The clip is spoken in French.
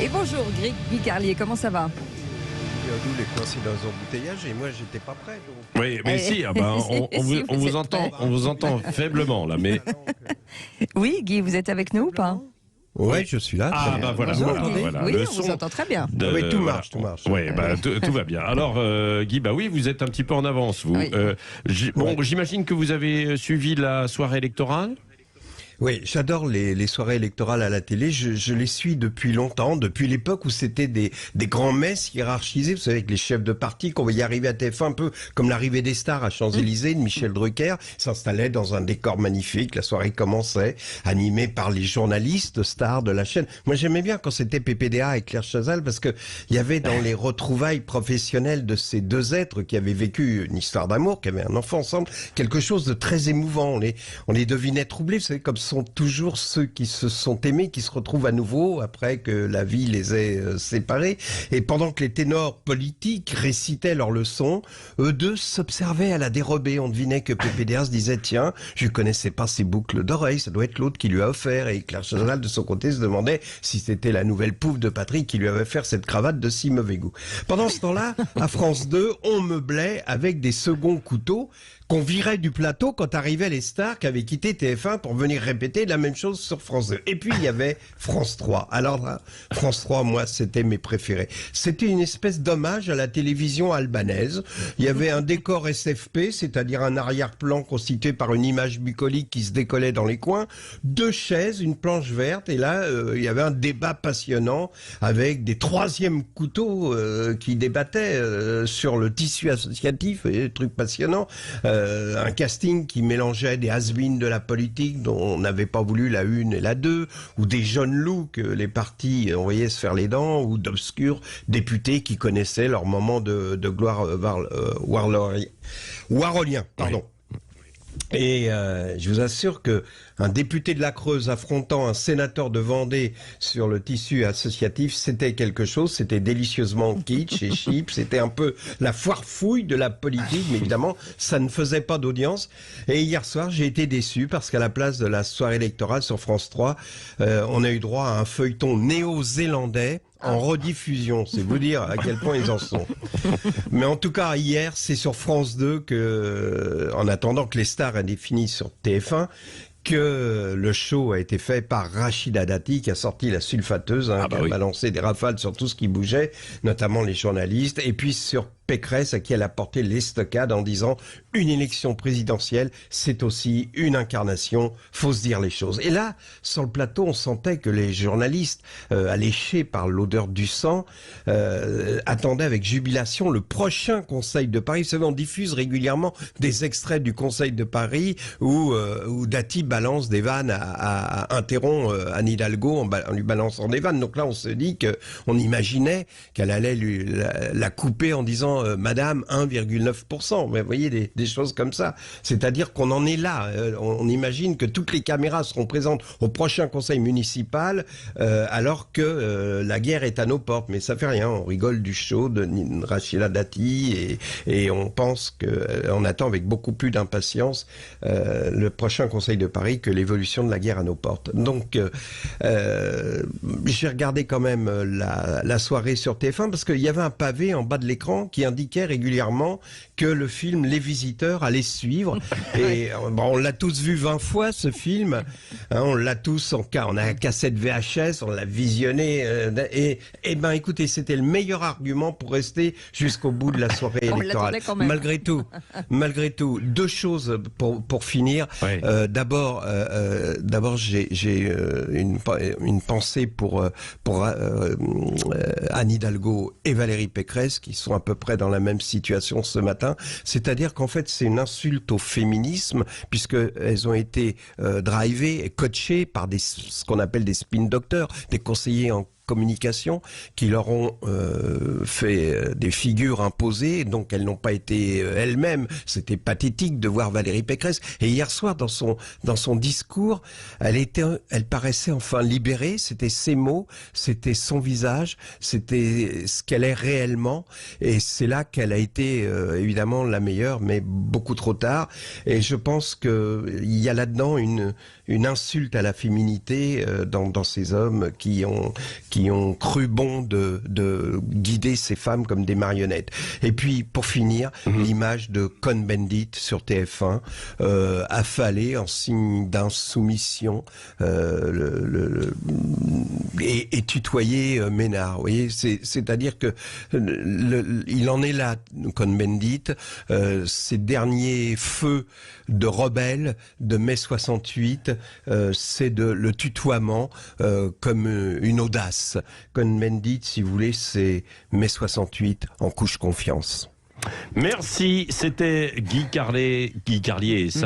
Et bonjour Guy Carlier, comment ça va? D'où les coïncidences d'embouteillage et moi j'étais pas prêt. Donc... Oui, mais si, on vous entend faiblement là, mais. Oui, Guy, vous êtes avec nous ou pas? Oui, je suis là. Ah bah voilà, Bonjour, voilà. oui, Le on vous entend très bien. Oui, tout marche. Oui, bah, tout va bien. Alors, Guy, bah oui, vous êtes un petit peu en avance, vous. Oui. J'imagine que vous avez suivi la soirée électorale. Oui, j'adore les soirées électorales à la télé. Je les suis depuis longtemps, depuis l'époque où c'était des grands messes hiérarchisées. Vous savez, avec les chefs de parti qu'on voyait arriver à TF1, un peu comme l'arrivée des stars à Champs-Élysées, de Michel Drucker, s'installait dans un décor magnifique. La soirée commençait, animée par les journalistes stars de la chaîne. Moi, j'aimais bien quand c'était PPDA et Claire Chazal, parce que il y avait dans les retrouvailles professionnelles de ces deux êtres qui avaient vécu une histoire d'amour, qui avaient un enfant ensemble, quelque chose de très émouvant. On les devinait troublés, vous savez, comme sont toujours ceux qui se sont aimés, qui se retrouvent à nouveau après que la vie les ait séparés. Et pendant que les ténors politiques récitaient leurs leçons, eux deux s'observaient à la dérobée. On devinait que PPDA se disait, tiens, je connaissais pas ces boucles d'oreilles, ça doit être l'autre qui lui a offert. Et Claire Chazal, de son côté, se demandait si c'était la nouvelle pouffe de Patrick qui lui avait offert cette cravate de si mauvais goût. Pendant ce temps-là, à France 2, on meublait avec des seconds couteaux qu'on virait du plateau quand arrivaient les stars qui avaient quitté TF1 pour venir répéter la même chose sur France 2. Et puis il y avait France 3. Alors là, France 3, moi, c'était mes préférés. C'était une espèce d'hommage à la télévision albanaise. Il y avait un décor SFP, c'est-à-dire un arrière-plan constitué par une image bucolique qui se décollait dans les coins, deux chaises, une planche verte, et là, il y avait un débat passionnant avec des troisièmes couteaux qui débattaient sur le tissu associatif, et des trucs passionnants. Un casting qui mélangeait des has-beens de la politique dont on n'avait pas voulu la une et la deux, ou des jeunes loups que les partis envoyaient se faire les dents, ou d'obscurs députés qui connaissaient leur moment de gloire warolien. Pardon. Oui. Et je vous assure que un député de la Creuse affrontant un sénateur de Vendée sur le tissu associatif, c'était quelque chose, c'était délicieusement kitsch et cheap, c'était un peu la foire fouille de la politique, mais évidemment, ça ne faisait pas d'audience. Et hier soir, j'ai été déçu parce qu'à la place de la soirée électorale sur France 3, on a eu droit à un feuilleton néo-zélandais en rediffusion, c'est vous dire à quel point ils en sont. Mais en tout cas, hier, c'est sur France 2 que, en attendant que les stars aient fini sur TF1, que le show a été fait par Rachida Dati, qui a sorti la sulfateuse, qui a balancé des rafales sur tout ce qui bougeait, notamment les journalistes, et puis sur Pécresse, à qui elle a porté l'estocade en disant une élection présidentielle, c'est aussi une incarnation, faut se dire les choses. Et là, sur le plateau, on sentait que les journalistes, alléchés par l'odeur du sang, attendaient avec jubilation le prochain Conseil de Paris. Vous savez, on diffuse régulièrement des extraits du Conseil de Paris où Dati balance des vannes interrompt Anne Hidalgo en lui balançant des vannes. Donc là, on se dit qu'on imaginait qu'elle allait la couper en disant Madame 1,9%. Vous voyez, des choses comme ça. C'est-à-dire qu'on en est là. On imagine que toutes les caméras seront présentes au prochain conseil municipal alors que la guerre est à nos portes. Mais ça fait rien. On rigole du show de Rachida Dati et on pense on attend avec beaucoup plus d'impatience le prochain conseil de Paris que l'évolution de la guerre à nos portes. Donc, j'ai regardé quand même la soirée sur TF1 parce qu'il y avait un pavé en bas de l'écran qui indiquait régulièrement que le film Les Visiteurs allait suivre. Et on l'a tous vu 20 fois, ce film. On l'a tous on a un cassette VHS, on l'a visionné. Et ben, écoutez, c'était le meilleur argument pour rester jusqu'au bout de la soirée électorale. Malgré tout, deux choses pour finir. Oui. D'abord, j'ai une pensée pour Anne Hidalgo et Valérie Pécresse, qui sont à peu près dans la même situation ce matin. C'est-à-dire qu'en fait, c'est une insulte au féminisme, puisqu'elles ont été drivées et coachées par ce qu'on appelle des spin doctors, des conseillers en communication qui leur ont fait des figures imposées, donc elles n'ont pas été elles-mêmes. C'était pathétique de voir Valérie Pécresse. Et hier soir, dans son discours, elle paraissait enfin libérée. C'était ses mots, c'était son visage, c'était ce qu'elle est réellement. Et c'est là qu'elle a été évidemment la meilleure, mais beaucoup trop tard. Et je pense qu'il y a là-dedans une insulte à la féminité dans ces hommes qui qui ont cru bon de guider ces femmes comme des marionnettes. Et puis, pour finir, l'image de Cohn-Bendit sur TF1, affalé en signe d'insoumission, et tutoyer Ménard. Vous voyez, c'est-à-dire que il en est là, Cohn-Bendit, ces derniers feux de rebelles de mai 68, c'est le tutoiement comme une audace. Cohn-Bendit, si vous voulez, c'est mai 68 en couche confiance. Merci, c'était Guy Carlier.